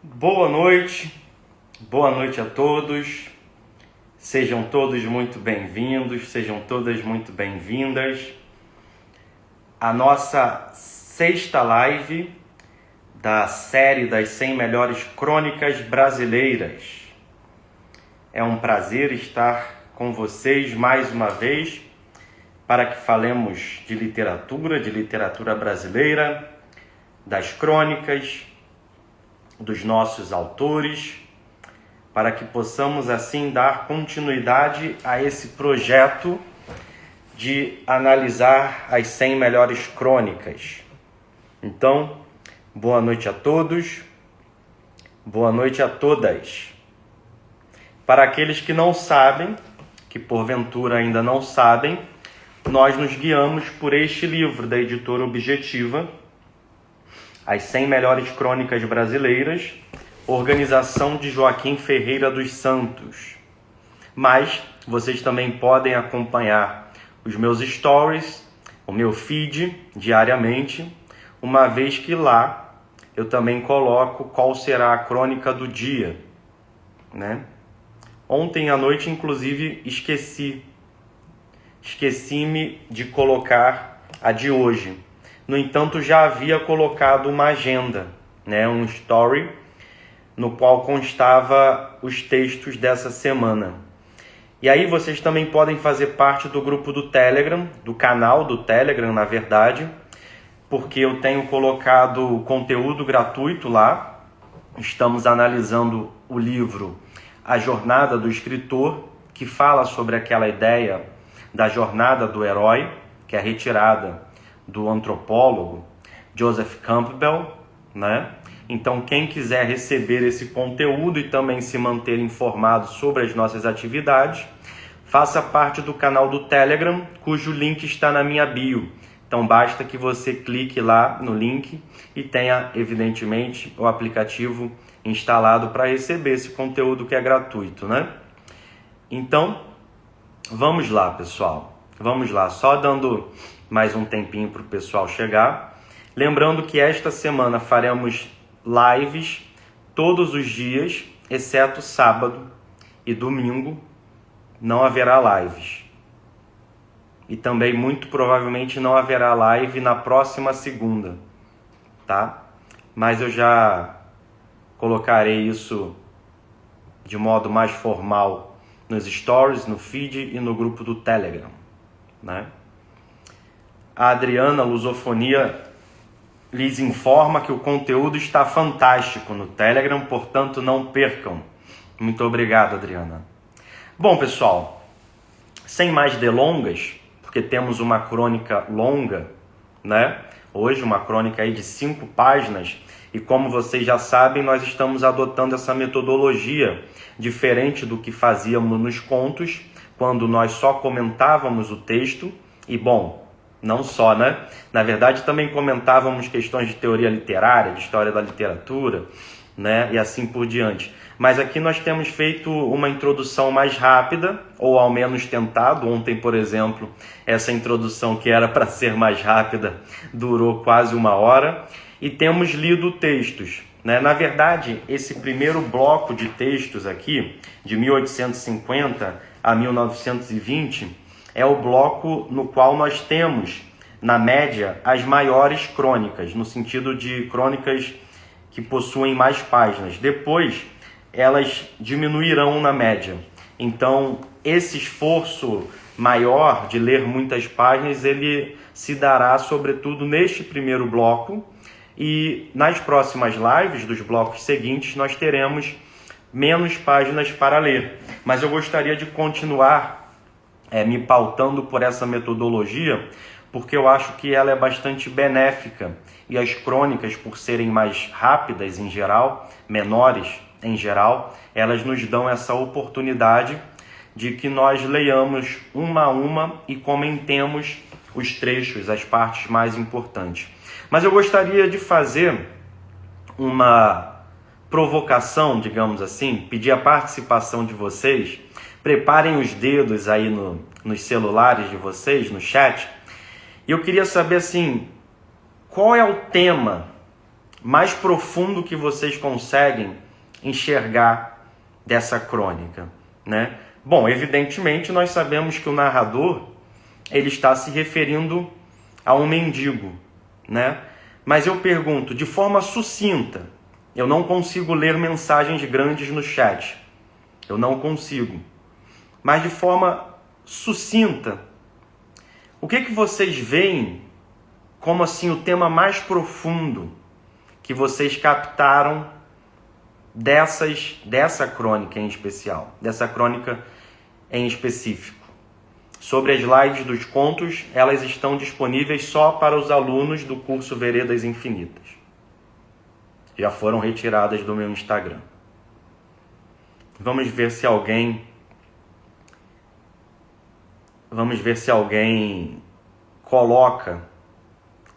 Boa noite a todos, sejam todos muito bem-vindos, sejam todas muito bem-vindas à nossa sexta live da série das 100 melhores crônicas brasileiras. É um prazer estar com vocês mais uma vez para que falemos de literatura brasileira, das crônicas, dos nossos autores, para que possamos assim dar continuidade a esse projeto de analisar as 100 melhores crônicas. Então, boa noite a todos, boa noite a todas. Para aqueles que não sabem, que porventura ainda não sabem, nós nos guiamos por este livro da editora Objetiva, As 100 Melhores Crônicas Brasileiras, organização de Joaquim Ferreira dos Santos. Mas vocês também podem acompanhar os meus stories, o meu feed diariamente, uma vez que lá eu também coloco qual será a crônica do dia, né? Ontem à noite, inclusive, esqueci-me de colocar a de hoje. No entanto, já havia colocado uma agenda, né? Um story no qual constava os textos dessa semana. E aí vocês também podem fazer parte do grupo do Telegram, do canal do Telegram, na verdade, porque eu tenho colocado conteúdo gratuito lá. Estamos analisando o livro A Jornada do Escritor, que fala sobre aquela ideia da jornada do herói, que é retirada do antropólogo Joseph Campbell, né? Então, quem quiser receber esse conteúdo e também se manter informado sobre as nossas atividades, faça parte do canal do Telegram, cujo link está na minha bio. Então, basta que você clique lá no link e tenha, evidentemente, o aplicativo instalado para receber esse conteúdo que é gratuito, né? Então, vamos lá, pessoal. Vamos lá, só dando mais um tempinho para o pessoal chegar. Lembrando que esta semana faremos lives todos os dias, exceto sábado e domingo, não haverá lives. E também, muito provavelmente, não haverá live na próxima segunda, tá? Mas eu já colocarei isso de modo mais formal nos stories, no feed e no grupo do Telegram, né? A Adriana Lusofonia lhes informa que o conteúdo está fantástico no Telegram, portanto não percam. Muito obrigado, Adriana. Bom, pessoal, sem mais delongas, porque temos uma crônica longa, né? Hoje uma crônica aí de 5 páginas, e como vocês já sabem, nós estamos adotando essa metodologia diferente do que fazíamos nos contos, quando nós só comentávamos o texto, e bom, não só, né? Na verdade, também comentávamos questões de teoria literária, de história da literatura, né? E assim por diante. Mas aqui nós temos feito uma introdução mais rápida, ou ao menos tentado. Ontem, por exemplo, essa introdução que era para ser mais rápida durou quase 1 hora. E temos lido textos, né? Na verdade, esse primeiro bloco de textos aqui, de 1850 a 1920, é o bloco no qual nós temos, na média, as maiores crônicas, no sentido de crônicas que possuem mais páginas. Depois, elas diminuirão na média. Então, esse esforço maior de ler muitas páginas, ele se dará sobretudo neste primeiro bloco, e nas próximas lives dos blocos seguintes nós teremos menos páginas para ler. Mas eu gostaria de continuar me pautando por essa metodologia, porque eu acho que ela é bastante benéfica, e as crônicas, por serem mais rápidas em geral, menores em geral, elas nos dão essa oportunidade de que nós leiamos uma a uma e comentemos os trechos, as partes mais importantes. Mas eu gostaria de fazer uma provocação, digamos assim, pedir a participação de vocês. Preparem os dedos aí nos celulares de vocês, no chat. E eu queria saber assim, qual é o tema mais profundo que vocês conseguem enxergar dessa crônica, né? Bom, evidentemente nós sabemos que o narrador ele está se referindo a um mendigo, né? Mas eu pergunto, de forma sucinta, eu não consigo ler mensagens grandes no chat, eu não consigo, mas de forma sucinta, o que vocês veem como assim o tema mais profundo que vocês captaram dessa crônica em especial, dessa crônica em específico? Sobre as lives dos contos, elas estão disponíveis só para os alunos do curso Veredas Infinitas. Já foram retiradas do meu Instagram. Vamos ver se alguém coloca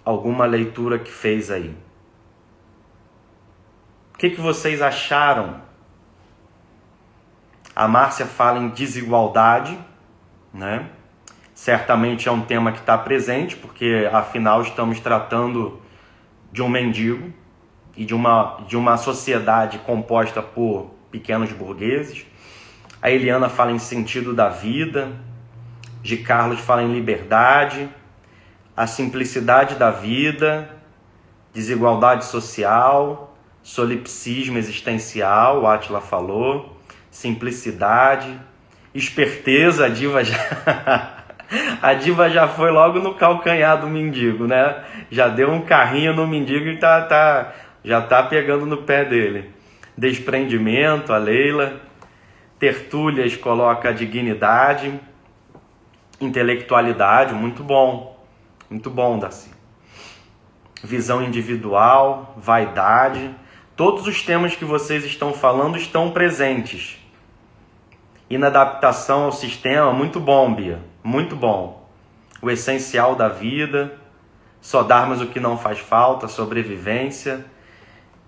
alguma leitura que fez aí. O que vocês acharam? A Márcia fala em desigualdade, né? Certamente é um tema que está presente, porque afinal estamos tratando de um mendigo e de uma sociedade composta por pequenos burgueses. A Eliana fala em sentido da vida, de Carlos fala em liberdade, a simplicidade da vida, desigualdade social, solipsismo existencial, o Átila falou, simplicidade, esperteza, a diva já foi logo no calcanhar do mendigo, né? Já deu um carrinho no mendigo e já tá pegando no pé dele. Desprendimento, a Leila. Tertúlias coloca a dignidade, intelectualidade, muito bom, Darcy. Visão individual, vaidade, todos os temas que vocês estão falando estão presentes. Inadaptação ao sistema, muito bom, Bia, muito bom. O essencial da vida, só darmos o que não faz falta, sobrevivência,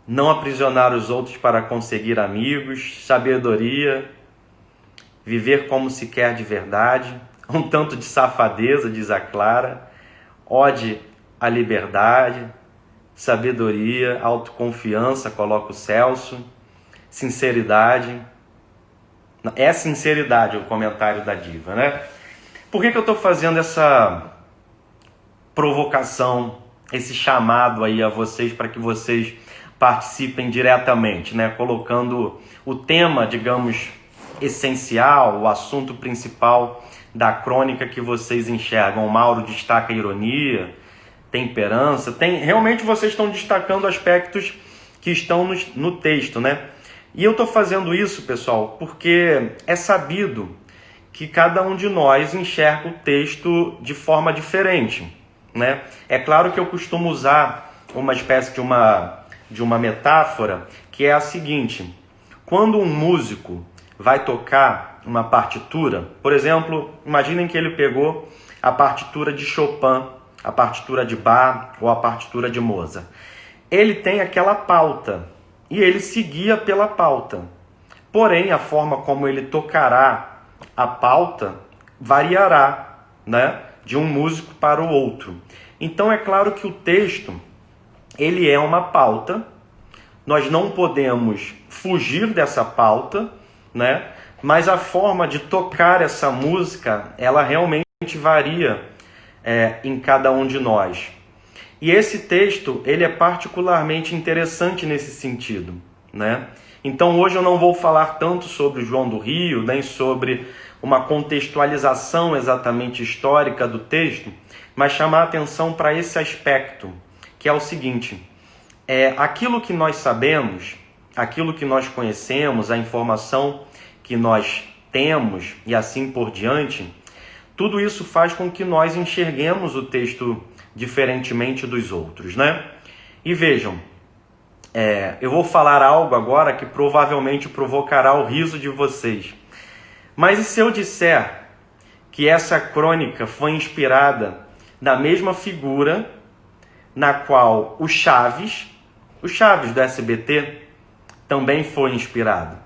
não aprisionar os outros para conseguir amigos, sabedoria, viver como se quer de verdade, um tanto de safadeza, diz a Clara, ode à liberdade, sabedoria, autoconfiança, coloca o Celso, sinceridade. É sinceridade o comentário da diva, né? Por que eu estou fazendo essa provocação, esse chamado aí a vocês para que vocês participem diretamente, né? Colocando o tema, digamos, essencial, o assunto principal da crônica que vocês enxergam. O Mauro destaca a ironia, temperança, realmente vocês estão destacando aspectos que estão no texto, né? E eu estou fazendo isso, pessoal, porque é sabido que cada um de nós enxerga o texto de forma diferente, né? É claro que eu costumo usar uma espécie de uma metáfora, que é a seguinte: quando um músico vai tocar uma partitura, por exemplo, imaginem que ele pegou a partitura de Chopin, a partitura de Bach ou a partitura de Mozart. Ele tem aquela pauta e ele seguia pela pauta. Porém, a forma como ele tocará a pauta variará, né, de um músico para o outro. Então é claro que o texto, ele é uma pauta. Nós não podemos fugir dessa pauta, né? Mas a forma de tocar essa música, ela realmente varia em cada um de nós. E esse texto, ele é particularmente interessante nesse sentido, né? Então hoje eu não vou falar tanto sobre o João do Rio, nem sobre uma contextualização exatamente histórica do texto, mas chamar a atenção para esse aspecto, que é o seguinte: aquilo que nós sabemos, aquilo que nós conhecemos, a informação que nós temos e assim por diante, tudo isso faz com que nós enxerguemos o texto diferentemente dos outros, né? E vejam, eu vou falar algo agora que provavelmente provocará o riso de vocês. Mas e se eu disser que essa crônica foi inspirada na mesma figura na qual o Chaves do SBT, também foi inspirado.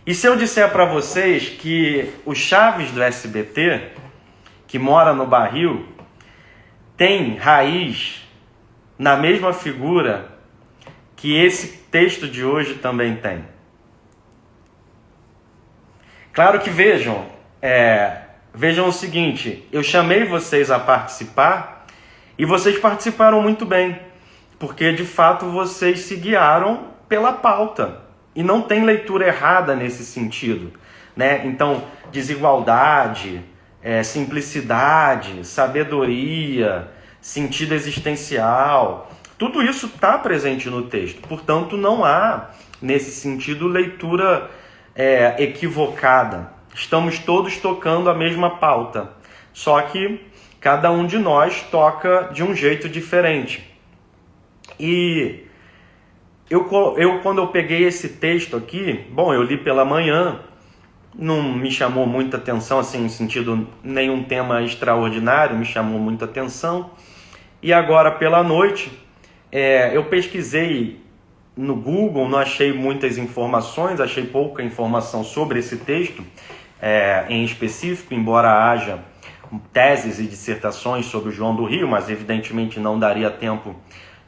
E se eu disser para vocês que o Chaves do SBT, que mora no barril, tem raiz na mesma figura que esse texto de hoje também tem? Claro que vejam o seguinte, eu chamei vocês a participar e vocês participaram muito bem, porque de fato vocês se guiaram pela pauta. E não tem leitura errada nesse sentido, né? Então, desigualdade, simplicidade, sabedoria, sentido existencial, tudo isso está presente no texto. Portanto, não há, nesse sentido, leitura equivocada. Estamos todos tocando a mesma pauta, só que cada um de nós toca de um jeito diferente. E eu quando eu peguei esse texto aqui, bom, eu li pela manhã, não me chamou muita atenção, assim, no sentido, nenhum tema extraordinário me chamou muita atenção. E agora pela noite, eu pesquisei no Google, não achei muitas informações, achei pouca informação sobre esse texto em específico, embora haja teses e dissertações sobre o João do Rio, mas evidentemente não daria tempo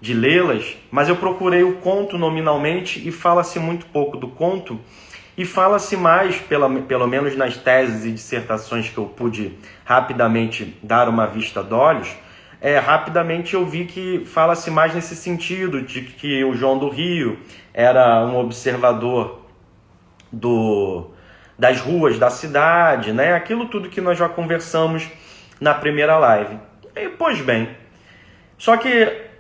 de lê-las, mas eu procurei o conto nominalmente e fala-se muito pouco do conto, e fala-se mais, pelo menos nas teses e dissertações que eu pude rapidamente dar uma vista de olhos, rapidamente eu vi que fala-se mais nesse sentido, de que o João do Rio era um observador das ruas da cidade, né? Aquilo tudo que nós já conversamos na primeira live. E, pois bem, só que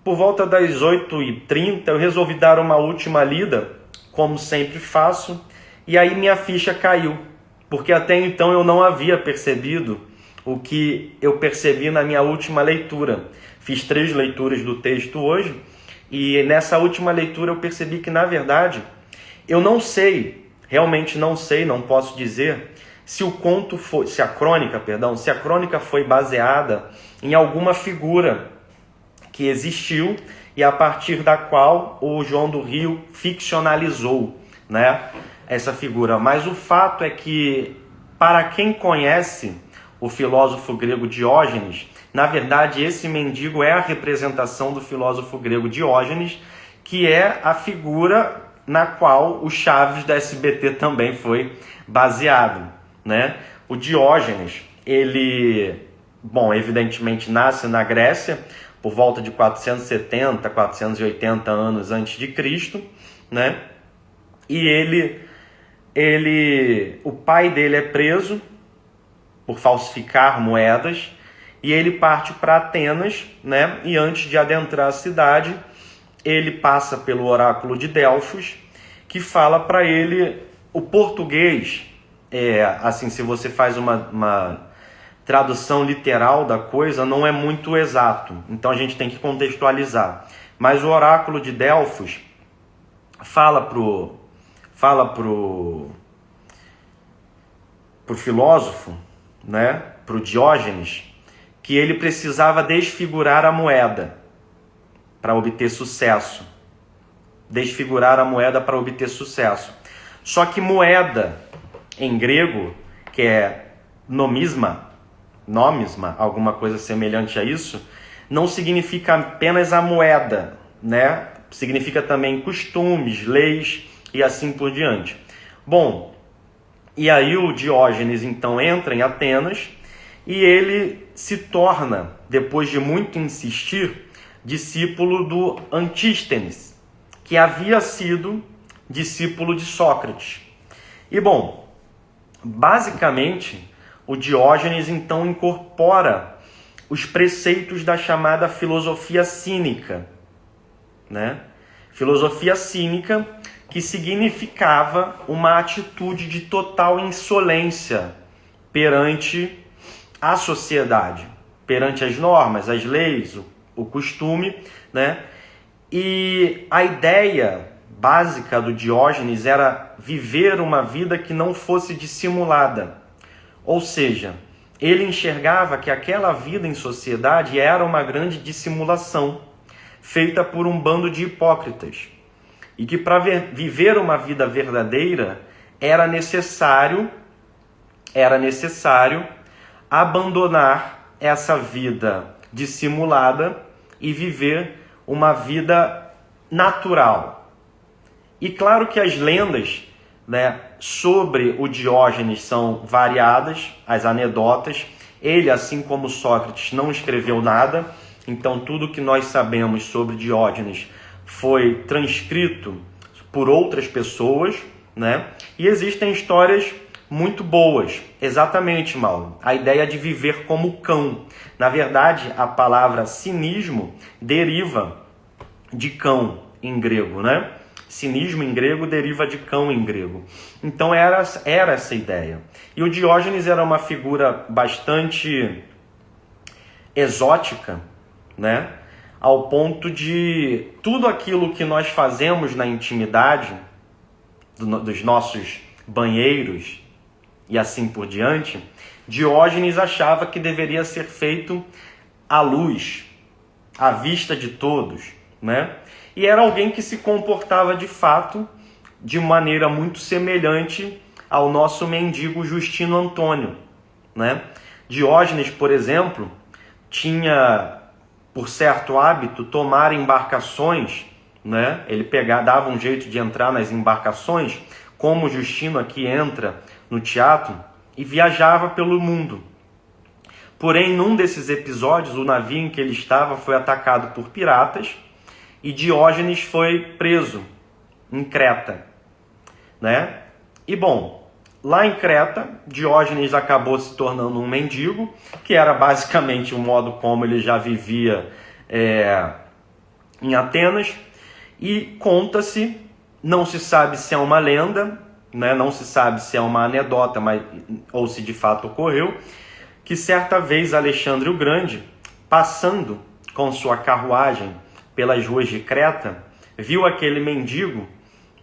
por volta das 8h30 eu resolvi dar uma última lida, como sempre faço, e aí minha ficha caiu, porque até então eu não havia percebido o que eu percebi na minha última leitura. Fiz 3 leituras do texto hoje, e nessa última leitura eu percebi que, na verdade, eu não sei, realmente não sei, não posso dizer se a crônica foi baseada em alguma figura que existiu e a partir da qual o João do Rio ficcionalizou, né, essa figura. Mas o fato é que, para quem conhece o filósofo grego Diógenes, na verdade esse mendigo é a representação do filósofo grego Diógenes, que é a figura na qual o Chaves da SBT também foi baseado, né? O Diógenes, ele, evidentemente nasce na Grécia, por volta de 470, 480 anos antes de Cristo, né? E o pai dele é preso por falsificar moedas e ele parte para Atenas, né? E antes de adentrar a cidade, ele passa pelo oráculo de Delfos, que fala para ele o português. Assim, se você faz uma tradução literal da coisa, não é muito exato, então a gente tem que contextualizar. Mas o oráculo de Delfos fala pro filósofo, né, pro Diógenes, que ele precisava desfigurar a moeda para obter sucesso. Desfigurar a moeda para obter sucesso. Só que moeda, em grego, que é nomisma, alguma coisa semelhante a isso, não significa apenas a moeda, né? Significa também costumes, leis e assim por diante. Bom, e aí o Diógenes então entra em Atenas e ele se torna, depois de muito insistir, discípulo do Antístenes, que havia sido discípulo de Sócrates. E bom, basicamente, o Diógenes então incorpora os preceitos da chamada filosofia cínica, né? Filosofia cínica, que significava uma atitude de total insolência perante a sociedade, perante as normas, as leis, o costume, né? E a ideia básica do Diógenes era viver uma vida que não fosse dissimulada. Ou seja, ele enxergava que aquela vida em sociedade era uma grande dissimulação, feita por um bando de hipócritas. E que para viver uma vida verdadeira era necessário abandonar essa vida dissimulada e viver uma vida natural. E claro que as lendas, né, sobre o Diógenes são variadas, as anedotas. Ele, assim como Sócrates, não escreveu nada, então tudo que nós sabemos sobre Diógenes foi transcrito por outras pessoas, né? E existem histórias muito boas. Exatamente, Mauro. A ideia de viver como cão. Na verdade, a palavra cinismo deriva de cão em grego, né? Cinismo em grego deriva de cão em grego. Então era essa ideia. E o Diógenes era uma figura bastante exótica, né? Ao ponto de tudo aquilo que nós fazemos na intimidade dos nossos banheiros e assim por diante, Diógenes achava que deveria ser feito à luz, à vista de todos, né? E era alguém que se comportava de fato de maneira muito semelhante ao nosso mendigo Justino Antônio, né? Diógenes, por exemplo, tinha por certo hábito tomar embarcações, né? Ele dava um jeito de entrar nas embarcações, como o Justino aqui entra no teatro, e viajava pelo mundo. Porém, num desses episódios, o navio em que ele estava foi atacado por piratas e Diógenes foi preso em Creta, né? E bom, lá em Creta, Diógenes acabou se tornando um mendigo, que era basicamente o modo como ele já vivia em Atenas, e conta-se, não se sabe se é uma lenda, né? Não se sabe se é uma anedota, ou se de fato ocorreu, que certa vez Alexandre o Grande, passando com sua carruagem pelas ruas de Creta, viu aquele mendigo,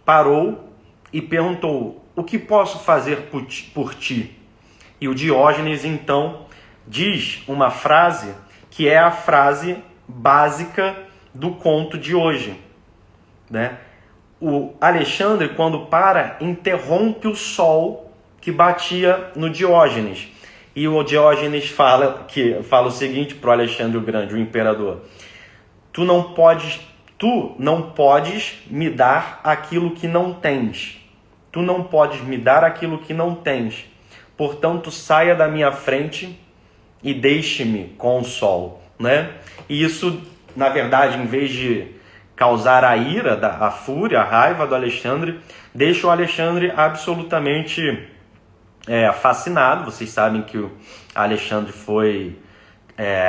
parou e perguntou: o que posso fazer por ti? E o Diógenes então diz uma frase que é a frase básica do conto de hoje, né? O Alexandre, quando para, interrompe o sol que batia no Diógenes. E o Diógenes fala o seguinte para o Alexandre o Grande, o imperador: tu não podes me dar aquilo que não tens. Tu não podes me dar aquilo que não tens. Portanto, saia da minha frente e deixe-me com o sol, né? E isso, na verdade, em vez de causar a ira, a fúria, a raiva do Alexandre, deixa o Alexandre absolutamente fascinado. Vocês sabem que o Alexandre foi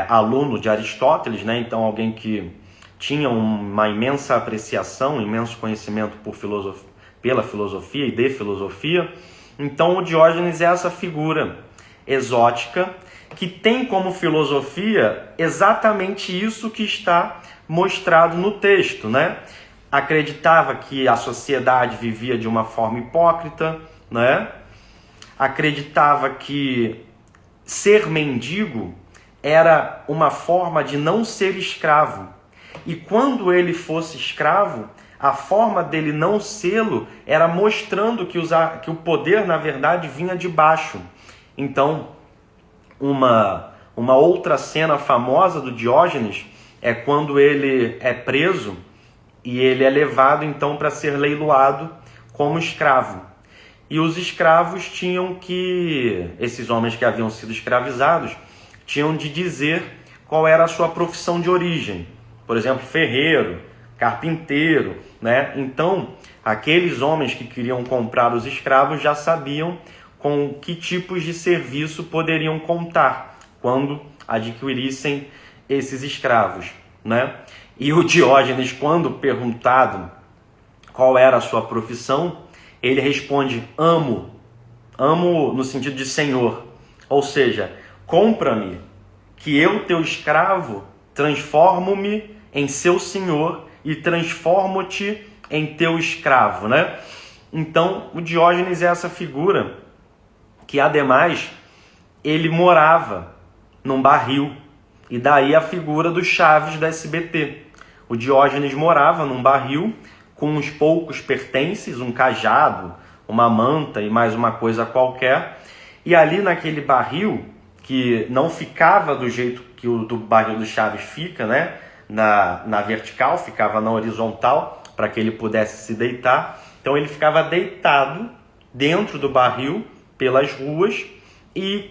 aluno de Aristóteles, né? Então alguém que tinha uma imensa apreciação, um imenso conhecimento pela filosofia e de filosofia. Então o Diógenes é essa figura exótica que tem como filosofia exatamente isso que está mostrado no texto, né? Acreditava que a sociedade vivia de uma forma hipócrita, né? Acreditava que ser mendigo era uma forma de não ser escravo. E quando ele fosse escravo, a forma dele não sê-lo era mostrando que o poder, na verdade, vinha de baixo. Então, uma outra cena famosa do Diógenes é quando ele é preso e ele é levado, então, para ser leiloado como escravo. E os escravos esses homens que haviam sido escravizados, tinham de dizer qual era a sua profissão de origem. Por exemplo, ferreiro, carpinteiro, né? Então, aqueles homens que queriam comprar os escravos já sabiam com que tipos de serviço poderiam contar quando adquirissem esses escravos, né? E o Diógenes, quando perguntado qual era a sua profissão, ele responde: amo no sentido de senhor, ou seja, compra-me, que eu, teu escravo, transformo-me em seu senhor e transformo-te em teu escravo, né? Então, o Diógenes é essa figura que, ademais, ele morava num barril. E daí a figura do Chaves da SBT. O Diógenes morava num barril com uns poucos pertences, um cajado, uma manta e mais uma coisa qualquer. E ali naquele barril, que não ficava do jeito que o do barril do Chaves fica, né? Na vertical, ficava na horizontal, para que ele pudesse se deitar. Então ele ficava deitado dentro do barril, pelas ruas, e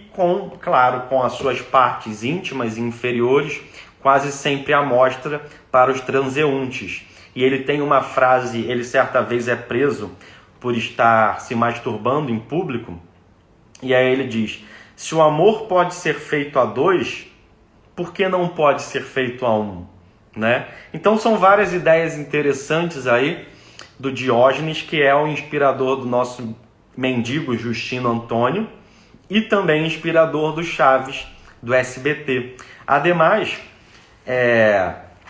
claro, com as suas partes íntimas e inferiores quase sempre à mostra para os transeuntes. E ele tem uma frase, ele certa vez é preso por estar se masturbando em público, e aí ele diz: se o amor pode ser feito a dois, por que não pode ser feito a um? Né? Então são várias ideias interessantes aí do Diógenes, que é o inspirador do nosso mendigo Justino Antônio e também inspirador do Chaves, do SBT. Ademais,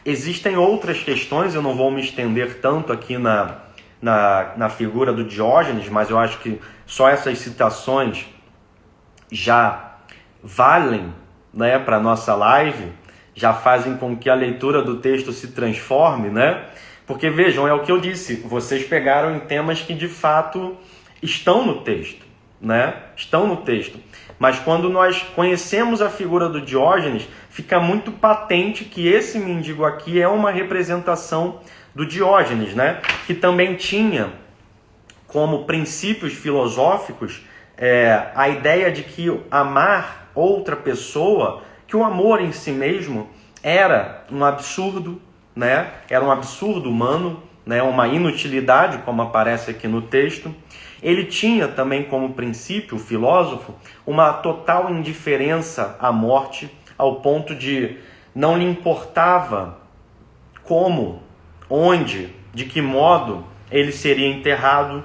existem outras questões, eu não vou me estender tanto aqui na figura do Diógenes, mas eu acho que só essas citações já valem, né, para a nossa live, já fazem com que a leitura do texto se transforme, né? Porque vejam, é o que eu disse, vocês pegaram em temas que de fato estão no texto, né? Estão no texto. Mas quando nós conhecemos a figura do Diógenes, fica muito patente que esse mendigo aqui é uma representação do Diógenes, né? Que também tinha como princípios filosóficos a ideia de que amar outra pessoa, que o amor em si mesmo era um absurdo, né? Era um absurdo humano, né? Uma inutilidade, como aparece aqui no texto. Ele tinha também como princípio, o filósofo, uma total indiferença à morte, ao ponto de não lhe importava como, onde, de que modo ele seria enterrado.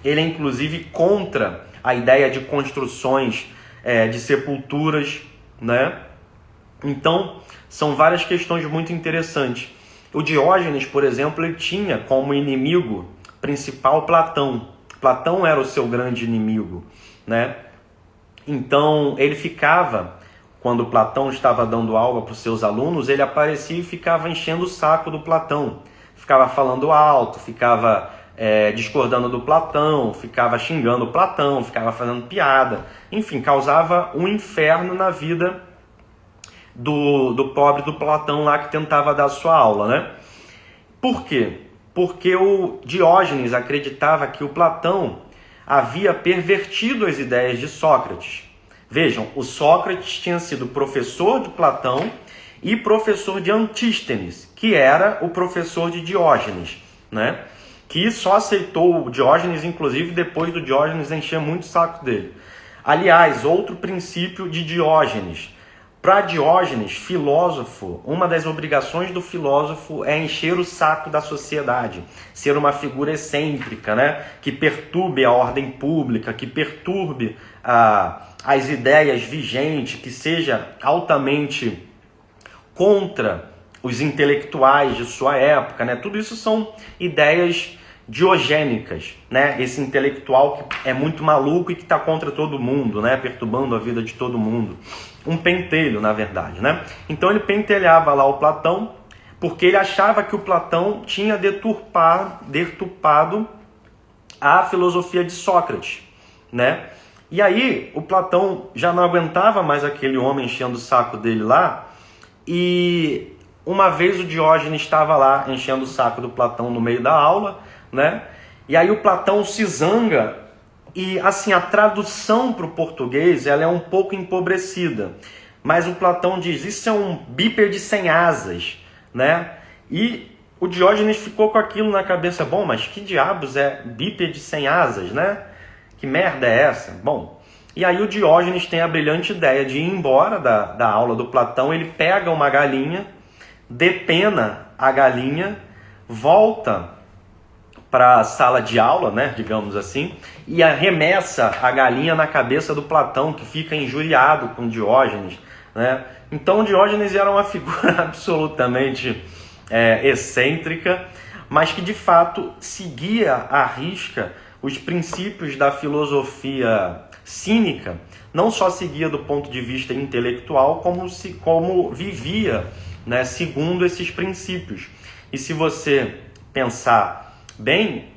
Ele é inclusive contra a ideia de construções de sepulturas, né? Então, são várias questões muito interessantes. O Diógenes, por exemplo, ele tinha como inimigo principal Platão. Platão era o seu grande inimigo, né? Então, ele ficava, quando Platão estava dando aula para os seus alunos, ele aparecia e ficava enchendo o saco do Platão. Ficava falando alto, ficava discordando do Platão, ficava xingando o Platão, ficava fazendo piada. Enfim, causava um inferno na vida do pobre do Platão lá que tentava dar sua aula, né? Por quê? Porque o Diógenes acreditava que o Platão havia pervertido as ideias de Sócrates. Vejam, o Sócrates tinha sido professor de Platão e professor de Antístenes, que era o professor de Diógenes, né? Que só aceitou o Diógenes, inclusive, depois do Diógenes encher muito o saco dele. Aliás, outro princípio de Diógenes. Para Diógenes, filósofo, uma das obrigações do filósofo é encher o saco da sociedade, ser uma figura excêntrica, né? Que perturbe a ordem pública, que perturbe as ideias vigentes, que seja altamente contra os intelectuais de sua época, né? Tudo isso são ideias diogênicas, né? Esse intelectual que é muito maluco e que está contra todo mundo, né? Perturbando a vida de todo mundo. Um pentelho, na verdade, né? Então ele pentelhava lá o Platão, porque ele achava que o Platão tinha deturpado a filosofia de Sócrates, né? E aí o Platão já não aguentava mais aquele homem enchendo o saco dele lá, e uma vez o Diógenes estava lá enchendo o saco do Platão no meio da aula, né? E aí o Platão se zanga. E assim, a tradução para o português ela é um pouco empobrecida, mas o Platão diz, isso é um bípede sem asas, né? E o Diógenes ficou com aquilo na cabeça, bom, mas que diabos é bípede sem asas, né? Que merda é essa? Bom, e aí o Diógenes tem a brilhante ideia de ir embora da aula do Platão, ele pega uma galinha, depena a galinha, volta para a sala de aula, né, digamos assim, e arremessa a galinha na cabeça do Platão, que fica injuriado com Diógenes, né? Então Diógenes era uma figura absolutamente excêntrica, mas que de fato seguia à risca os princípios da filosofia cínica, não só seguia do ponto de vista intelectual, como vivia né, segundo esses princípios. E se você pensar bem,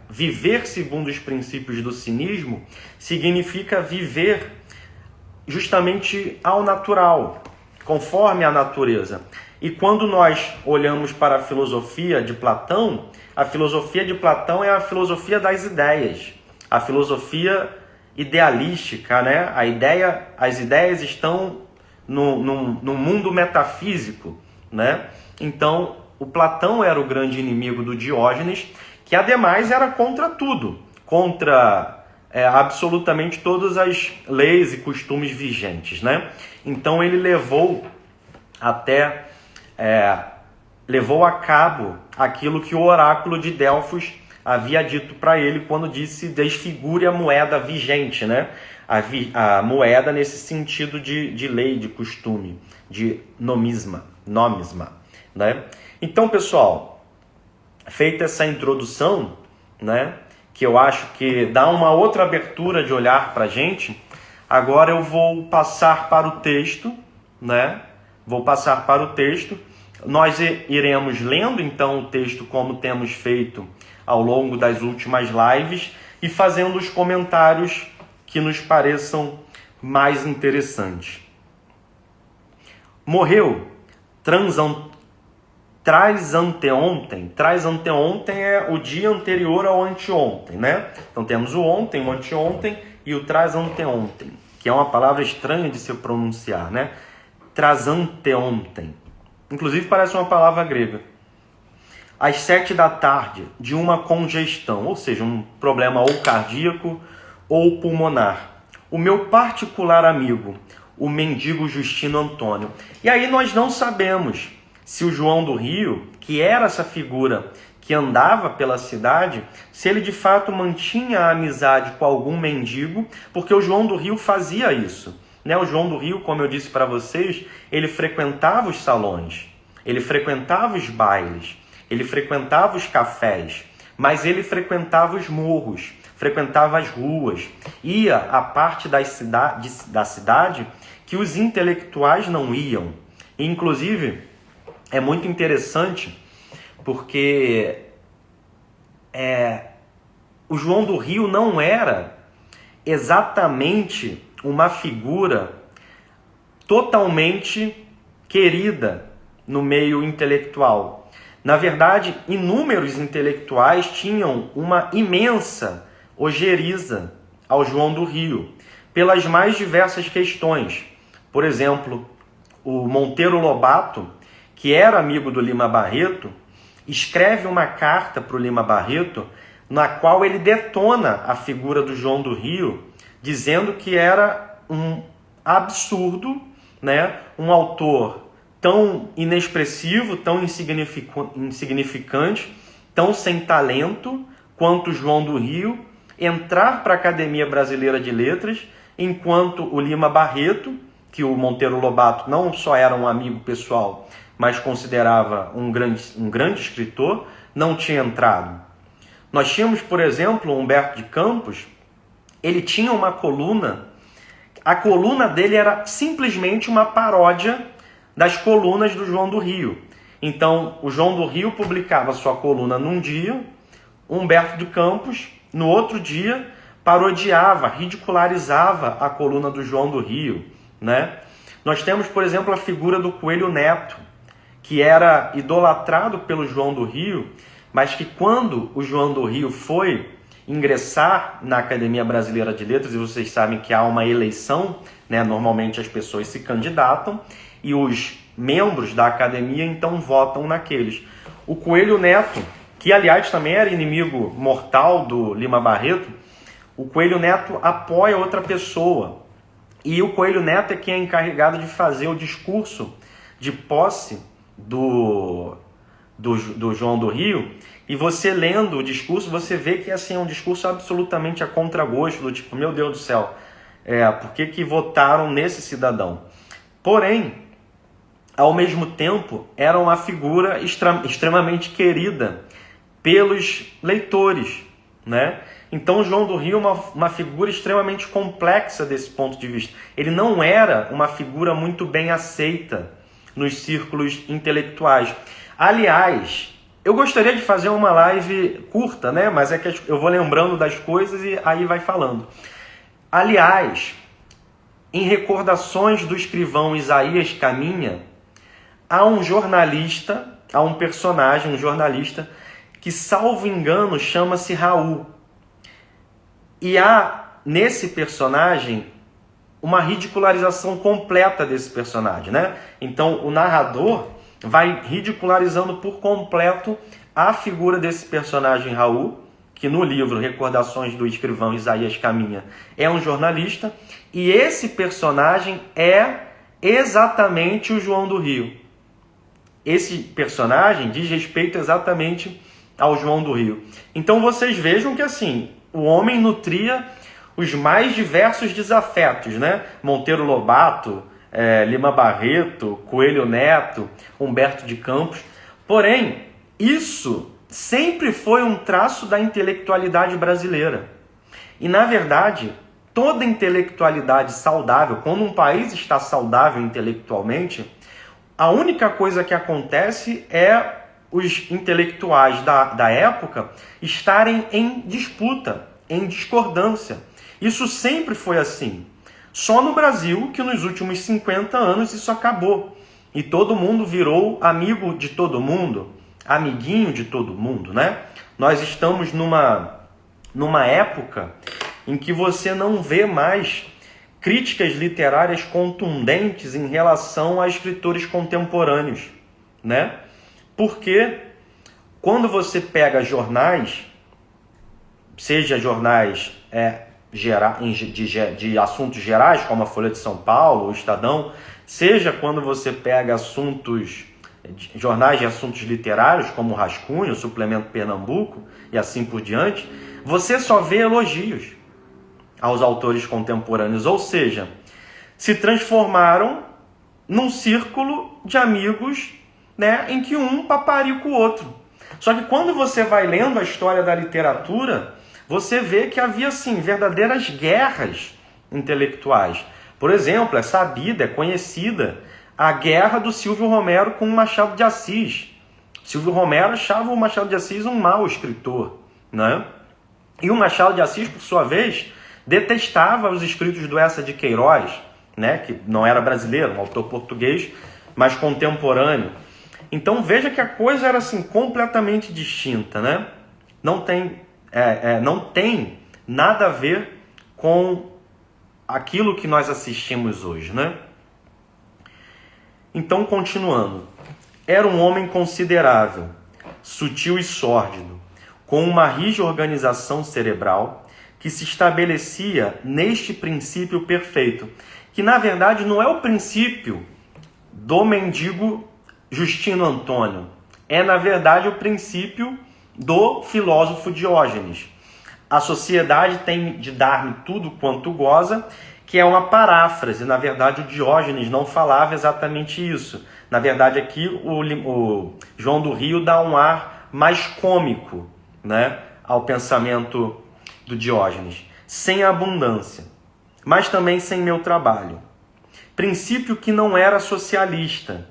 viver segundo os princípios do cinismo significa viver justamente ao natural, conforme a natureza. E quando nós olhamos para a filosofia de Platão é a filosofia das ideias, a filosofia idealística, né? As ideias estão no mundo metafísico, né? Então, o Platão era o grande inimigo do Diógenes, que ademais era contra tudo, contra absolutamente todas as leis e costumes vigentes, né? Então ele levou a cabo aquilo que o oráculo de Delfos havia dito para ele quando disse: desfigure a moeda vigente, né? A moeda nesse sentido de lei, de costume, de nomisma, né? Então, pessoal, feita essa introdução, né, que eu acho que dá uma outra abertura de olhar para a gente, agora eu vou passar para o texto, né? Nós iremos lendo, então, o texto como temos feito ao longo das últimas lives e fazendo os comentários que nos pareçam mais interessantes. Morreu trazanteontem é o dia anterior ao anteontem, né? Então temos o ontem, o anteontem e o trazanteontem, que é uma palavra estranha de se pronunciar, né? Trazanteontem. Inclusive parece uma palavra grega. Às 7 da tarde, de uma congestão, ou seja, um problema ou cardíaco ou pulmonar. O meu particular amigo, o mendigo Justino Antônio. E aí nós não sabemos se o João do Rio, que era essa figura que andava pela cidade, se ele de fato mantinha a amizade com algum mendigo, porque o João do Rio fazia isso, né? O João do Rio, como eu disse para vocês, ele frequentava os salões, ele frequentava os bailes, ele frequentava os cafés, mas ele frequentava os morros, frequentava as ruas, ia à parte da cidade que os intelectuais não iam. E, inclusive, é muito interessante porque o João do Rio não era exatamente uma figura totalmente querida no meio intelectual. Na verdade, inúmeros intelectuais tinham uma imensa ojeriza ao João do Rio, pelas mais diversas questões. Por exemplo, o Monteiro Lobato, que era amigo do Lima Barreto, escreve uma carta para o Lima Barreto, na qual ele detona a figura do João do Rio, dizendo que era um absurdo, né? Um autor tão inexpressivo, tão insignificante, tão sem talento quanto João do Rio, entrar para a Academia Brasileira de Letras, enquanto o Lima Barreto, que o Monteiro Lobato não só era um amigo pessoal, mas considerava um grande escritor, não tinha entrado. Nós tínhamos, por exemplo, o Humberto de Campos. Ele tinha uma coluna, a coluna dele era simplesmente uma paródia das colunas do João do Rio. Então, o João do Rio publicava sua coluna num dia, Humberto de Campos, no outro dia, parodiava, ridicularizava a coluna do João do Rio, né? Nós temos, por exemplo, a figura do Coelho Neto, que era idolatrado pelo João do Rio, mas que quando o João do Rio foi ingressar na Academia Brasileira de Letras, e vocês sabem que há uma eleição, né? Normalmente as pessoas se candidatam e os membros da academia então votam naqueles. O Coelho Neto, que aliás também era inimigo mortal do Lima Barreto, o Coelho Neto apoia outra pessoa. E o Coelho Neto é quem é encarregado de fazer o discurso de posse do João do Rio. E você lendo o discurso, você vê que assim, é um discurso absolutamente a contragosto, do tipo, meu Deus do céu, por que votaram nesse cidadão? Porém, ao mesmo tempo, era uma figura extremamente querida pelos leitores, né? Então, João do Rio é uma figura extremamente complexa desse ponto de vista. Ele não era uma figura muito bem aceita nos círculos intelectuais. Aliás, eu gostaria de fazer uma live curta, né? Mas é que eu vou lembrando das coisas e aí vai falando. Aliás, em Recordações do Escrivão Isaías Caminha, há um jornalista, há um personagem, um jornalista, que, salvo engano, chama-se Raul. E há, nesse personagem, uma ridicularização completa desse personagem, né? Então, o narrador vai ridicularizando por completo a figura desse personagem Raul, que no livro Recordações do Escrivão Isaías Caminha é um jornalista, e esse personagem é exatamente o João do Rio. Esse personagem diz respeito exatamente ao João do Rio. Então vocês vejam que assim, o homem nutria os mais diversos desafetos, né? Monteiro Lobato, Lima Barreto, Coelho Neto, Humberto de Campos. Porém, isso sempre foi um traço da intelectualidade brasileira. E, na verdade, toda intelectualidade saudável, quando um país está saudável intelectualmente, a única coisa que acontece é os intelectuais da época estarem em disputa, em discordância. Isso sempre foi assim. Só no Brasil que nos últimos 50 anos isso acabou. E todo mundo virou amigo de todo mundo, amiguinho de todo mundo, né? Nós estamos numa época em que você não vê mais críticas literárias contundentes em relação a escritores contemporâneos, né? Porque quando você pega jornais, seja jornais de assuntos gerais, como a Folha de São Paulo, o Estadão, seja quando você pega jornais de assuntos literários, como o Rascunho, o Suplemento Pernambuco e assim por diante, você só vê elogios aos autores contemporâneos, ou seja, se transformaram num círculo de amigos, né, em que um paparica o outro. Só que quando você vai lendo a história da literatura, você vê que havia, sim, verdadeiras guerras intelectuais. Por exemplo, é sabida, é conhecida a guerra do Silvio Romero com o Machado de Assis. Silvio Romero achava o Machado de Assis um mau escritor, né? E o Machado de Assis, por sua vez, detestava os escritos do Eça de Queiroz, né? Que não era brasileiro, um autor português, mas contemporâneo. Então veja que a coisa era assim, completamente distinta, né? Não tem nada a ver com aquilo que nós assistimos hoje, né? Então, continuando. Era um homem considerável, sutil e sórdido, com uma rija organização cerebral que se estabelecia neste princípio perfeito, que na verdade não é o princípio do mendigo Justino Antônio, é na verdade o princípio do filósofo Diógenes. A sociedade tem de dar-me tudo quanto goza, que é uma paráfrase. Na verdade, o Diógenes não falava exatamente isso. Na verdade, aqui o João do Rio dá um ar mais cômico, né, ao pensamento do Diógenes. Sem abundância, mas também sem meu trabalho. Princípio que não era socialista.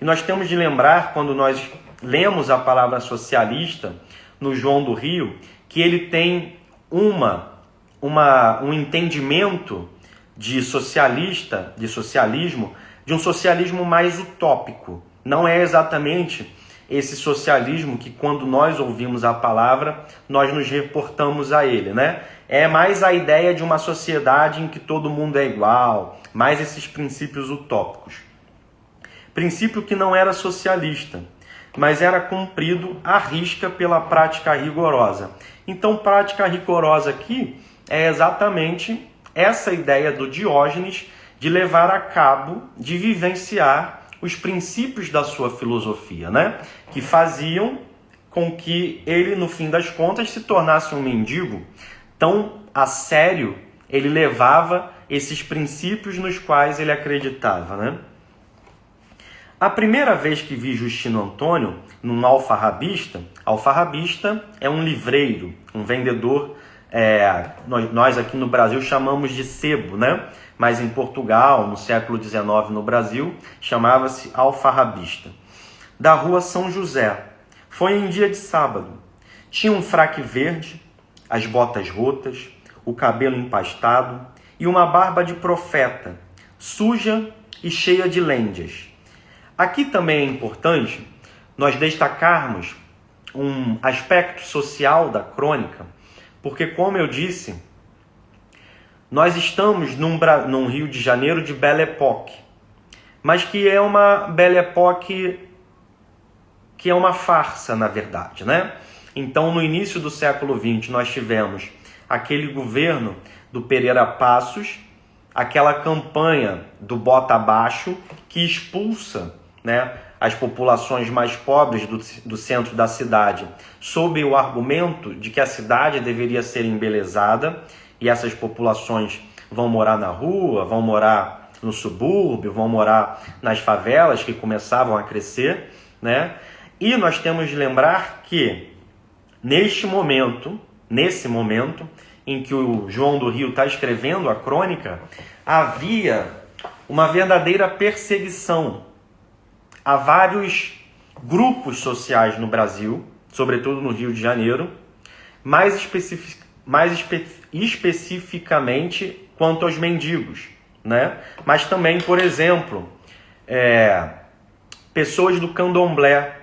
E nós temos de lembrar, quando nós lemos a palavra socialista no João do Rio, que ele tem um entendimento de socialismo, de um socialismo mais utópico. Não é exatamente esse socialismo que, quando nós ouvimos a palavra, nós nos reportamos a ele, né? É mais a ideia de uma sociedade em que todo mundo é igual, mais esses princípios utópicos. Princípio que não era socialista, mas era cumprido à risca pela prática rigorosa. Então, prática rigorosa aqui é exatamente essa ideia do Diógenes de levar a cabo, de vivenciar os princípios da sua filosofia, né? Que faziam com que ele, no fim das contas, se tornasse um mendigo. Tão a sério ele levava esses princípios nos quais ele acreditava, né? A primeira vez que vi Justino Antônio num alfarrabista é um livreiro, um vendedor nós aqui no Brasil chamamos de sebo, né? Mas em Portugal, no século XIX no Brasil, chamava-se alfarrabista. Da rua São José. Foi em dia de sábado. Tinha um fraque verde, as botas rotas, o cabelo empastado e uma barba de profeta, suja e cheia de lêndias. Aqui também é importante nós destacarmos um aspecto social da crônica, porque, como eu disse, nós estamos num Rio de Janeiro de Belle Époque, mas que é uma Belle Époque que é uma farsa, na verdade, né? Então, no início do século XX, nós tivemos aquele governo do Pereira Passos, aquela campanha do Bota Abaixo, que expulsa, né, as populações mais pobres do centro da cidade, sob o argumento de que a cidade deveria ser embelezada, e essas populações vão morar na rua, vão morar no subúrbio, vão morar nas favelas que começavam a crescer, né? E nós temos de lembrar que nesse momento em que o João do Rio está escrevendo a crônica, havia uma verdadeira perseguição a vários grupos sociais no Brasil, sobretudo no Rio de Janeiro, mais especificamente quanto aos mendigos, né? Mas também, por exemplo, pessoas do candomblé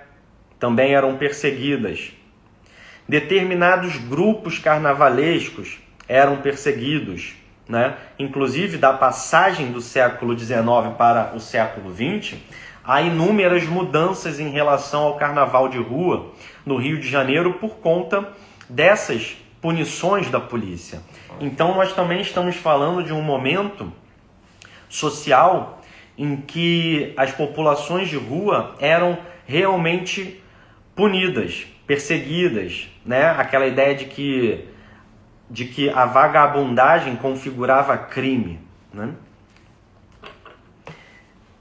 também eram perseguidas. Determinados grupos carnavalescos eram perseguidos, né? Inclusive, da passagem do século XIX para o século XX, há inúmeras mudanças em relação ao carnaval de rua no Rio de Janeiro por conta dessas punições da polícia. Então, nós também estamos falando de um momento social em que as populações de rua eram realmente punidas, perseguidas, né? Aquela ideia de que a vagabundagem configurava crime, né?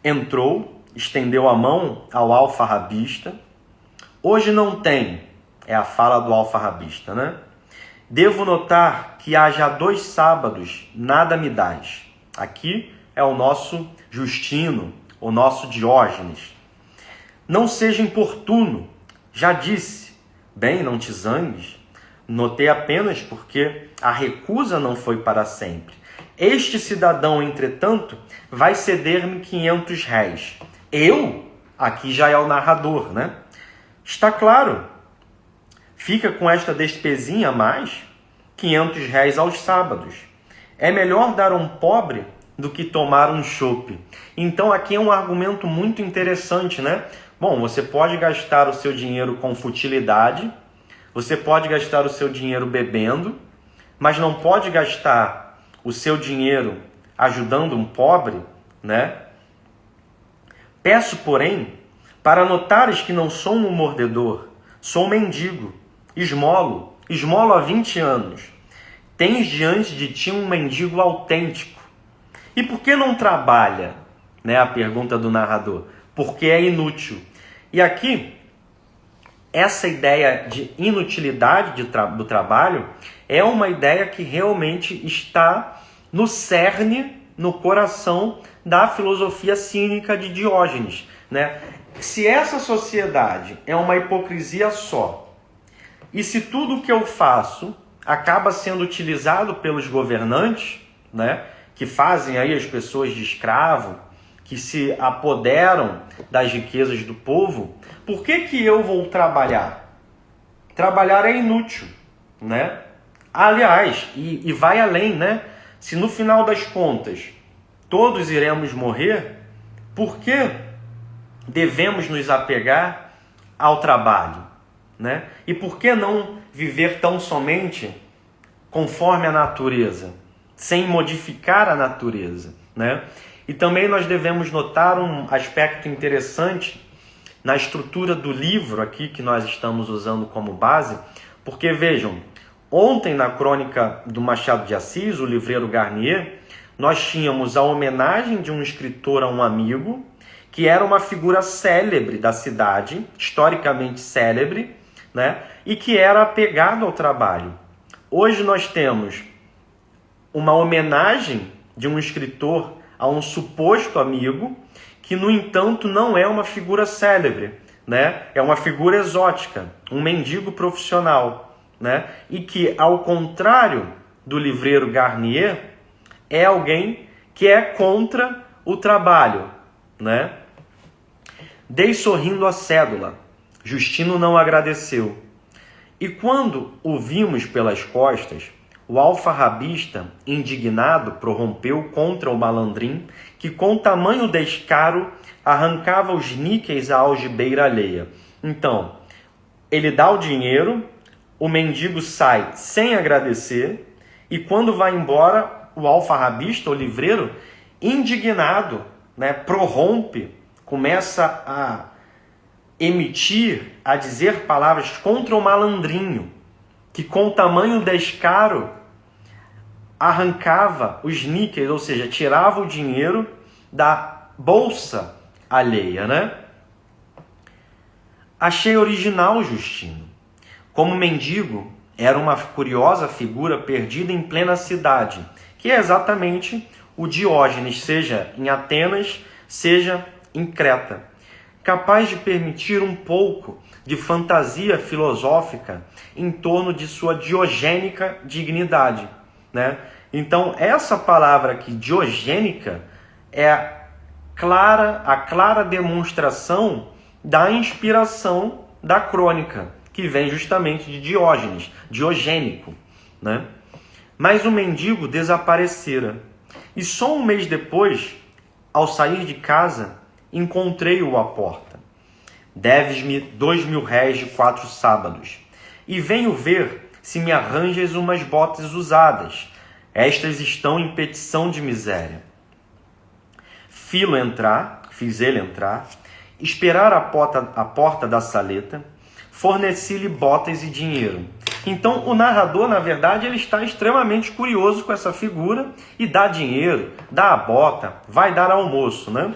Entrou, estendeu a mão ao alfarrabista. Hoje não tem, é a fala do alfarrabista, né? Devo notar que há já 2 sábados nada me dás. Aqui é o nosso Justino, o nosso Diógenes. Não seja importuno, já disse, bem, não te zangues. Notei apenas porque a recusa não foi para sempre. Este cidadão, entretanto, vai ceder-me 500 réis. Eu? Aqui já é o narrador, né? Está claro. Fica com esta despesinha a mais, 500 réis aos sábados. É melhor dar um pobre do que tomar um chope. Então aqui é um argumento muito interessante, né? Bom, você pode gastar o seu dinheiro com futilidade, você pode gastar o seu dinheiro bebendo, mas não pode gastar o seu dinheiro ajudando um pobre, né? Peço, porém, para notares que não sou um mordedor, sou um mendigo, esmolo há 20 anos. Tens diante de ti um mendigo autêntico. E por que não trabalha? Né, a pergunta do narrador. Porque é inútil. E aqui, essa ideia de inutilidade do trabalho é uma ideia que realmente está no cerne, no coração da filosofia cínica de Diógenes, né? Se essa sociedade é uma hipocrisia só, e se tudo o que eu faço acaba sendo utilizado pelos governantes, né, que fazem aí as pessoas de escravo, que se apoderam das riquezas do povo, por que eu vou trabalhar? Trabalhar é inútil, né? Aliás, e vai além, né? Se no final das contas todos iremos morrer, por que devemos nos apegar ao trabalho, né? E por que não viver tão somente conforme a natureza, sem modificar a natureza, né? E também nós devemos notar um aspecto interessante na estrutura do livro aqui que nós estamos usando como base, porque vejam, ontem na crônica do Machado de Assis, o livreiro Garnier, nós tínhamos a homenagem de um escritor a um amigo, que era uma figura célebre da cidade, historicamente célebre, né? E que era apegado ao trabalho. Hoje nós temos uma homenagem de um escritor a um suposto amigo, que, no entanto, não é uma figura célebre, né? É uma figura exótica, um mendigo profissional, né? E que, ao contrário do livreiro Garnier, é alguém que é contra o trabalho, né? Dei sorrindo a cédula. Justino não agradeceu. E quando o vimos pelas costas, o alfarrabista, indignado, prorrompeu contra o malandrim, que com tamanho descaro arrancava os níqueis à algibeira alheia. Então, ele dá o dinheiro, o mendigo sai sem agradecer, e quando vai embora, o alfarrabista, o livreiro, indignado, né, prorrompe, começa a emitir, a dizer palavras contra o malandrinho, que com tamanho descaro arrancava os níqueis, ou seja, tirava o dinheiro da bolsa alheia, né? Achei original Justino. Como mendigo, era uma curiosa figura perdida em plena cidade, que é exatamente o Diógenes, seja em Atenas, seja em Creta, capaz de permitir um pouco de fantasia filosófica em torno de sua diogênica dignidade, né? Então, essa palavra aqui, diogênica, é a clara demonstração da inspiração da crônica, que vem justamente de Diógenes, diogênico, né? Mas o mendigo desaparecera, e só um mês depois, ao sair de casa, encontrei-o à porta. Deves-me 2.000 réis de 4 sábados, e venho ver se me arranjas umas botas usadas. Estas estão em petição de miséria. Fiz ele entrar, esperar a porta da saleta, forneci-lhe botas e dinheiro. Então, o narrador, na verdade, ele está extremamente curioso com essa figura e dá dinheiro, dá a bota, vai dar almoço, né?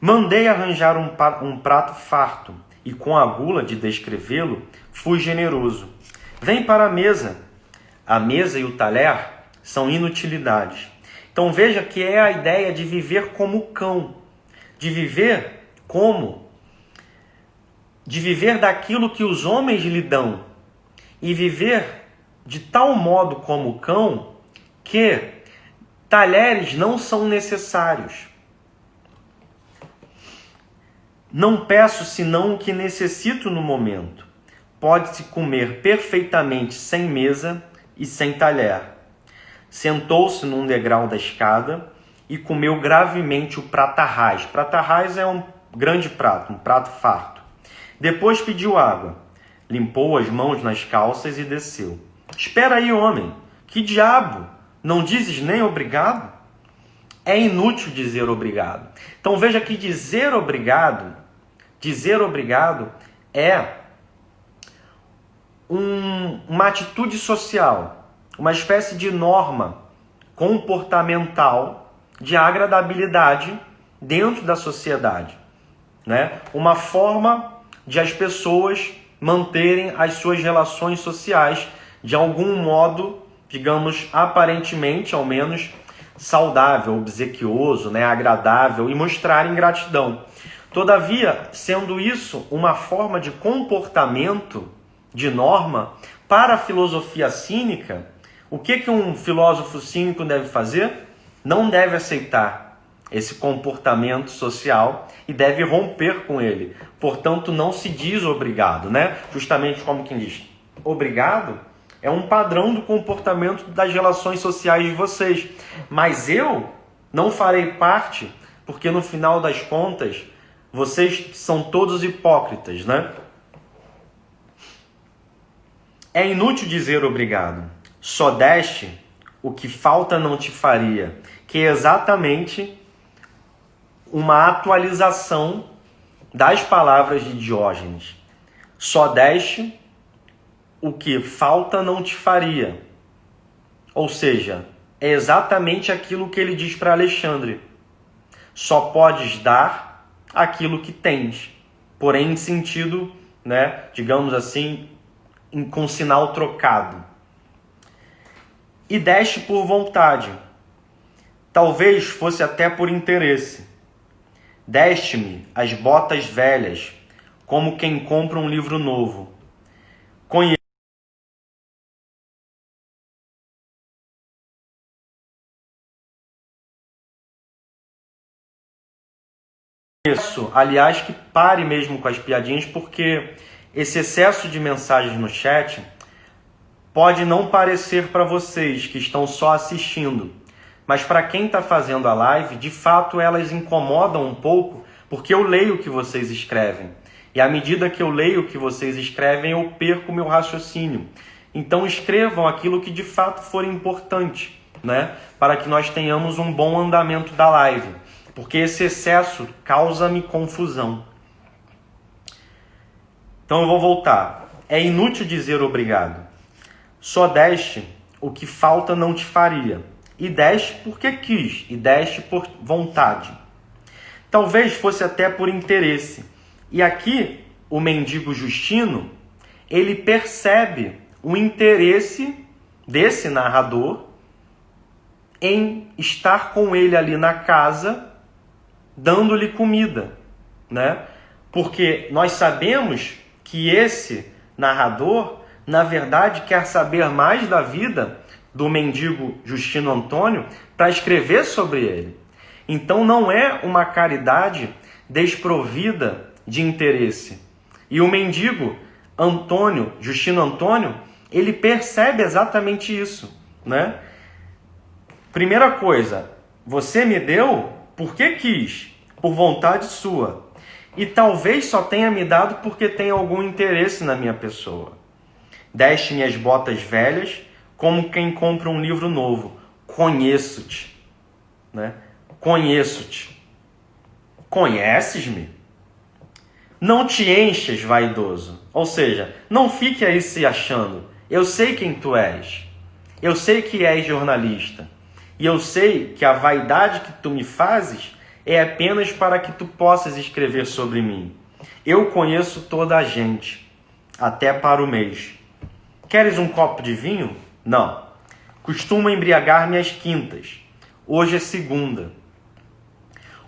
Mandei arranjar um prato farto e, com a gula de descrevê-lo, fui generoso. Vem para a mesa. A mesa e o talher são inutilidades. Então veja que é a ideia de viver como cão, de viver daquilo que os homens lhe dão e viver de tal modo como cão que talheres não são necessários. Não peço senão o que necessito no momento. Pode-se comer perfeitamente sem mesa e sem talher. Sentou-se num degrau da escada e comeu gravemente o pratarrás. Pratarrás é um grande prato, um prato farto. Depois pediu água, limpou as mãos nas calças e desceu. Espera aí, homem, que diabo? Não dizes nem obrigado? É inútil dizer obrigado. Então veja que dizer obrigado é uma atitude social, uma espécie de norma comportamental de agradabilidade dentro da sociedade, né? Uma forma de as pessoas manterem as suas relações sociais de algum modo, digamos, aparentemente, ao menos, saudável, obsequioso, né? Agradável, e mostrarem gratidão. Todavia, sendo isso uma forma de comportamento, de norma, para a filosofia cínica, o que um filósofo cínico deve fazer? Não deve aceitar esse comportamento social e deve romper com ele. Portanto, não se diz obrigado, né? Justamente como quem diz, obrigado é um padrão do comportamento das relações sociais de vocês. Mas eu não farei parte, porque no final das contas, vocês são todos hipócritas, né? É inútil dizer obrigado. Só deste o que falta não te faria, que é exatamente uma atualização das palavras de Diógenes. Só deste o que falta não te faria. Ou seja, é exatamente aquilo que ele diz para Alexandre. Só podes dar aquilo que tens, porém em sentido, né, digamos assim, com sinal trocado. e deste por vontade. Talvez fosse até por interesse. Deste-me as botas velhas, como quem compra um livro novo. Isso, aliás, que pare mesmo com as piadinhas, porque esse excesso de mensagens no chat pode não parecer para vocês que estão só assistindo, mas para quem está fazendo a live, de fato elas incomodam um pouco, porque eu leio o que vocês escrevem. E à medida que eu leio o que vocês escrevem, eu perco o meu raciocínio. Então escrevam aquilo que de fato for importante, né? Para que nós tenhamos um bom andamento da live. Porque esse excesso causa-me confusão. Então eu vou voltar. É inútil dizer obrigado. Só deste o que falta não te faria. E deste porque quis. E deste por vontade. Talvez fosse até por interesse. E aqui o mendigo Justino, ele percebe o interesse desse narrador em estar com ele ali na casa, dando-lhe comida, né? Porque nós sabemos que esse narrador, na verdade, quer saber mais da vida do mendigo Justino Antônio para escrever sobre ele. Então não é uma caridade desprovida de interesse. E o mendigo Antônio, Justino Antônio, ele percebe exatamente isso, né? Primeira coisa, você me deu porque quis, por vontade sua. E talvez só tenha me dado porque tem algum interesse na minha pessoa. Deste minhas botas velhas, como quem compra um livro novo. Conheço-te. Né? Conheço-te. Conheces-me? Não te enches, vaidoso. Ou seja, não fique aí se achando. Eu sei quem tu és. Eu sei que és jornalista. E eu sei que a vaidade que tu me fazes é apenas para que tu possas escrever sobre mim. Eu conheço toda a gente, até para o mês. Queres um copo de vinho? Não. Costumo embriagar-me às quintas. Hoje é segunda.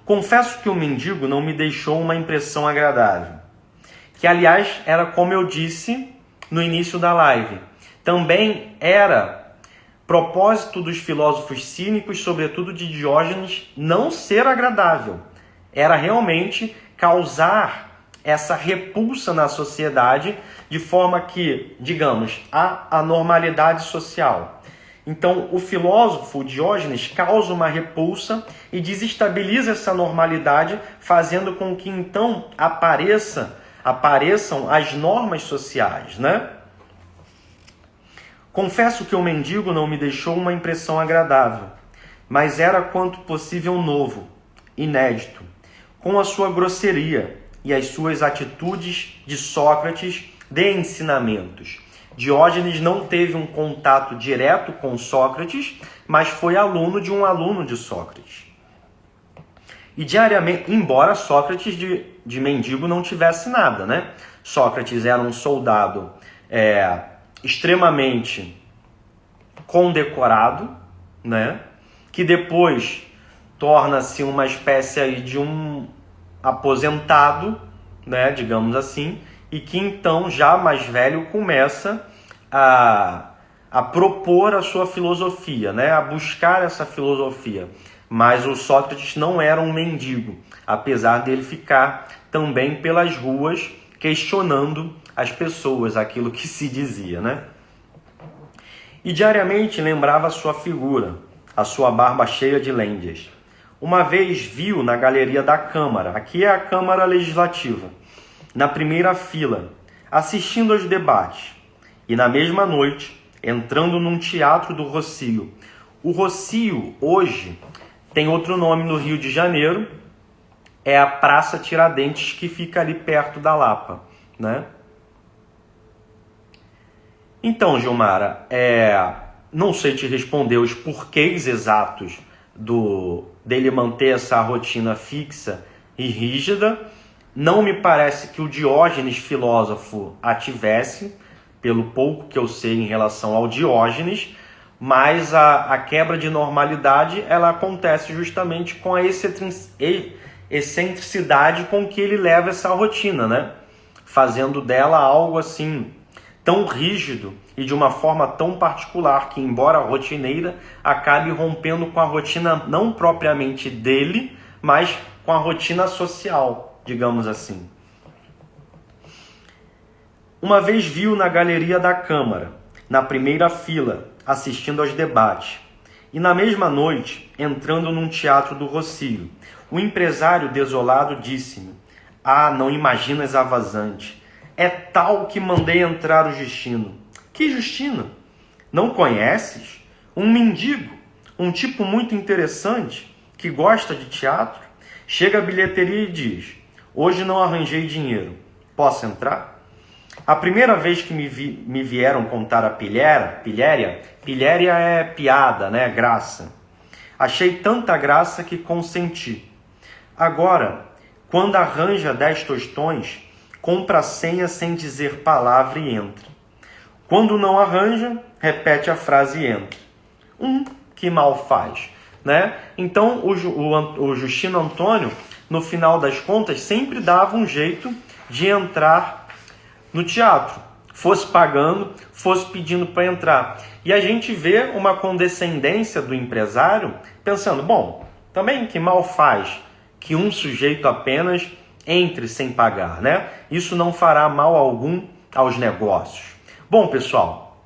Confesso que o mendigo não me deixou uma impressão agradável. Que, aliás, era como eu disse no início da live. Também era propósito dos filósofos cínicos, sobretudo de Diógenes, não ser agradável. Era realmente causar essa repulsa na sociedade, de forma que, digamos, há a normalidade social. Então, o filósofo Diógenes causa uma repulsa e desestabiliza essa normalidade, fazendo com que, então, apareçam as normas sociais, né? Confesso que o mendigo não me deixou uma impressão agradável, mas era quanto possível novo, inédito, com a sua grosseria e as suas atitudes de Sócrates de ensinamentos. Diógenes não teve um contato direto com Sócrates, mas foi aluno de um aluno de Sócrates. E diariamente, embora Sócrates de mendigo não tivesse nada, né? Sócrates era um soldado extremamente condecorado, né? Que depois torna-se uma espécie aí de um aposentado, né? Digamos assim, e que então, já mais velho, começa a propor a sua filosofia, né? A buscar essa filosofia. Mas o Sócrates não era um mendigo, apesar dele ficar também pelas ruas questionando as pessoas, aquilo que se dizia, né? E diariamente lembrava a sua figura, a sua barba cheia de lêndias. Uma vez viu na galeria da Câmara, aqui é a Câmara Legislativa, na primeira fila, assistindo aos debates. E na mesma noite, entrando num teatro do Rossio. O Rossio, hoje, tem outro nome no Rio de Janeiro, é a Praça Tiradentes, que fica ali perto da Lapa, né? Então, Gilmara, não sei te responder os porquês exatos dele manter essa rotina fixa e rígida. Não me parece que o Diógenes filósofo a tivesse, pelo pouco que eu sei em relação ao Diógenes, mas a quebra de normalidade ela acontece justamente com a excentricidade com que ele leva essa rotina, né? Fazendo dela algo assim tão rígido e de uma forma tão particular que, embora rotineira, acabe rompendo com a rotina não propriamente dele, mas com a rotina social, digamos assim. Uma vez viu na galeria da Câmara, na primeira fila, assistindo aos debates, e na mesma noite, entrando num teatro do Rossio, o empresário desolado disse-me: "Ah, não imaginas a vazante. É tal que mandei entrar o Justino." "Que Justino? Não conheces? Um mendigo, um tipo muito interessante, que gosta de teatro. Chega à bilheteria e diz: hoje não arranjei dinheiro. Posso entrar?" A primeira vez que me vieram contar a pilhéria é piada, né? Graça. Achei tanta graça que consenti. Agora, quando arranja 10 tostões, compra a senha sem dizer palavra e entra. Quando não arranja, repete a frase e entra. Que mal faz, né? Então, o Justino Antônio, no final das contas, sempre dava um jeito de entrar no teatro. Fosse pagando, fosse pedindo para entrar. E a gente vê uma condescendência do empresário pensando, bom, também que mal faz que um sujeito apenas entre sem pagar, né? Isso não fará mal algum aos negócios. Bom, pessoal,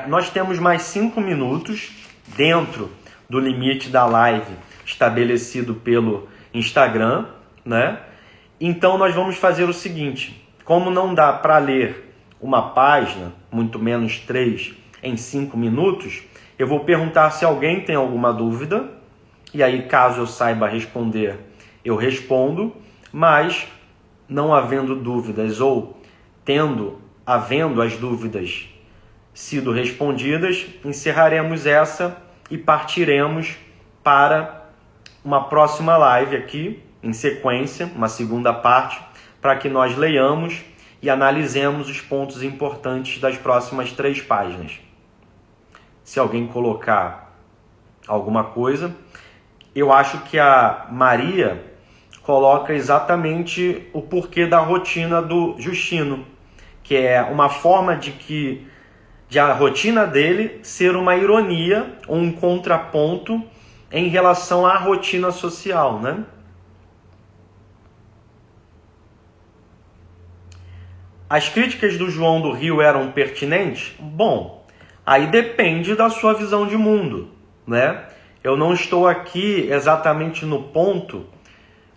nós temos mais 5 minutos dentro do limite da live estabelecido pelo Instagram, né? Então nós vamos fazer o seguinte: como não dá para ler uma página, muito menos 3, em 5 minutos, eu vou perguntar se alguém tem alguma dúvida, e aí caso eu saiba responder, eu respondo, mas não havendo dúvidas ou havendo as dúvidas sido respondidas, encerraremos essa e partiremos para uma próxima live aqui, em sequência, uma segunda parte, para que nós leiamos e analisemos os pontos importantes das próximas 3 páginas. Se alguém colocar alguma coisa, eu acho que a Maria coloca exatamente o porquê da rotina do Justino, que é uma forma de a rotina dele ser uma ironia ou um contraponto em relação à rotina social, né? As críticas do João do Rio eram pertinentes? Bom, aí depende da sua visão de mundo, né? Eu não estou aqui exatamente no ponto,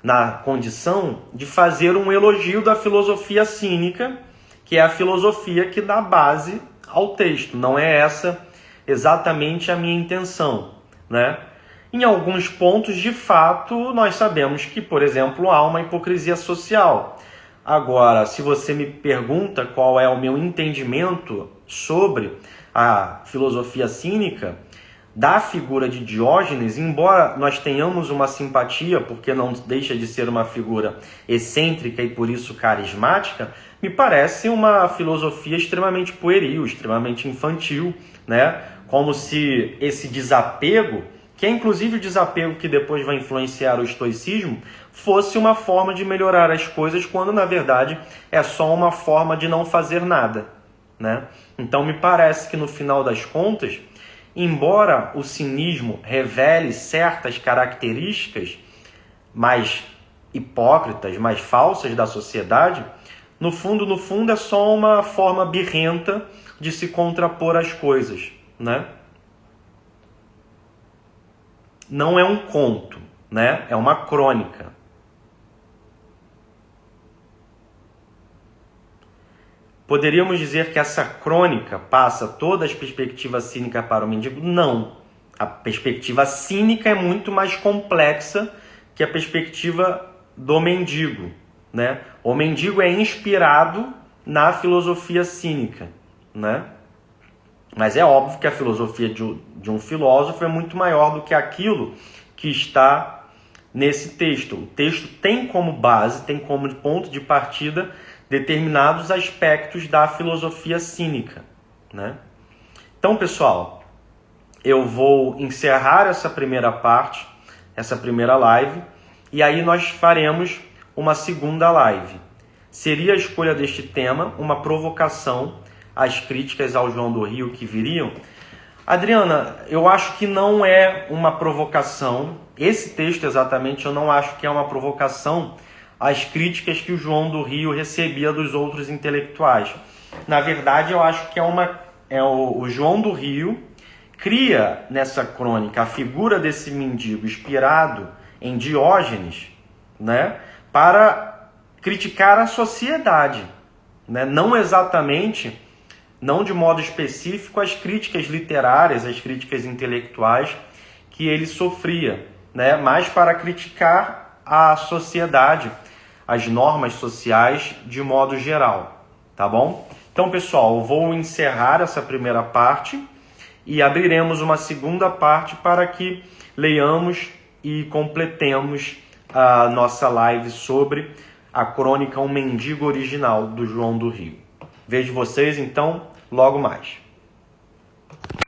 na condição de fazer um elogio da filosofia cínica, que é a filosofia que dá base ao texto. Não é essa exatamente a minha intenção, né? Em alguns pontos, de fato, nós sabemos que, por exemplo, há uma hipocrisia social. Agora, se você me pergunta qual é o meu entendimento sobre a filosofia cínica, da figura de Diógenes, embora nós tenhamos uma simpatia, porque não deixa de ser uma figura excêntrica e por isso carismática, me parece uma filosofia extremamente pueril, extremamente infantil, né? Como se esse desapego, que é inclusive o desapego que depois vai influenciar o estoicismo, fosse uma forma de melhorar as coisas, quando na verdade é só uma forma de não fazer nada, né? Então me parece que no final das contas, embora o cinismo revele certas características mais hipócritas, mais falsas da sociedade, no fundo é só uma forma birrenta de se contrapor às coisas, né? Não é um conto, né? É uma crônica. Poderíamos dizer que essa crônica passa toda a perspectiva cínica para o mendigo? Não. A perspectiva cínica é muito mais complexa que a perspectiva do mendigo, né? O mendigo é inspirado na filosofia cínica, né? Mas é óbvio que a filosofia de um filósofo é muito maior do que aquilo que está nesse texto. O texto tem como base, tem como ponto de partida determinados aspectos da filosofia cínica, né? Então, pessoal, eu vou encerrar essa primeira parte, essa primeira live, e aí nós faremos uma segunda live. Seria a escolha deste tema uma provocação às críticas ao João do Rio que viriam? Adriana, eu acho que não é uma provocação, esse texto exatamente eu não acho que é uma provocação às críticas que o João do Rio recebia dos outros intelectuais. Na verdade, eu acho que o João do Rio cria nessa crônica a figura desse mendigo inspirado em Diógenes, né, para criticar a sociedade, né, não exatamente, não de modo específico, as críticas literárias, as críticas intelectuais que ele sofria, né, mas para criticar a sociedade, as normas sociais de modo geral, tá bom? Então, pessoal, eu vou encerrar essa primeira parte e abriremos uma segunda parte para que leiamos e completemos a nossa live sobre a crônica Um Mendigo Original, do João do Rio. Vejo vocês, então, logo mais.